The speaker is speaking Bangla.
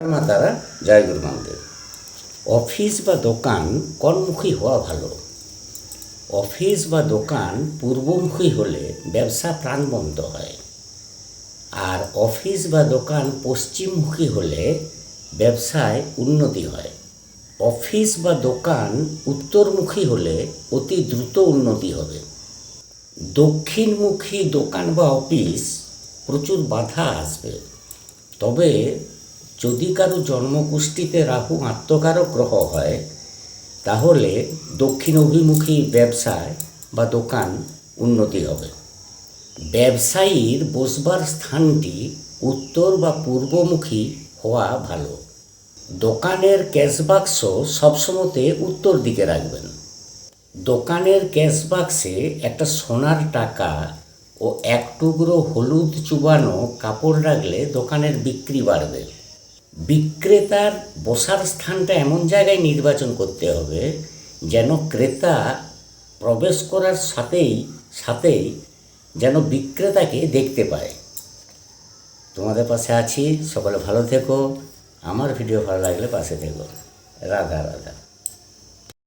মাতারা জয় গুরু মন্দির। অফিস বা দোকান কর্মমুখী হওয়া ভালো। অফিস বা দোকান পূর্বমুখী হলে ব্যবসা প্রাণবন্ত হয়, আর অফিস বা দোকান পশ্চিমমুখী হলে ব্যবসায় উন্নতি হয়। অফিস বা দোকান উত্তরমুখী হলে অতি দ্রুত উন্নতি হবে। দক্ষিণমুখী দোকান বা অফিস প্রচুর বাধা আসবে। তবে যদি কারো জন্মকুষ্ঠিতে রাহু আত্মকারক গ্রহ হয়, তাহলে দক্ষিণ অভিমুখী ব্যবসায় বা দোকান উন্নতি হবে। ব্যবসায়ীর বসবার স্থানটি উত্তর বা পূর্বমুখী হওয়া ভালো। দোকানের ক্যাশ বাক্স সবসময়তে উত্তর দিকে রাখবেন। দোকানের ক্যাশ বাক্সে একটা সোনার টাকা ও এক টুকরো হলুদ চুবানো কাপড় রাখলে দোকানের বিক্রি বাড়বে। বিক্রেতার বসার স্থানটা এমন জায়গায় নির্বাচন করতে হবে যেন ক্রেতা প্রবেশ করার সাথেই যেন বিক্রেতাকে দেখতে পায়। তোমাদের পাশে আছি, সকলে ভালো থেকো। আমার ভিডিও ভালো লাগলে পাশে থেকো। রাধা রাধা।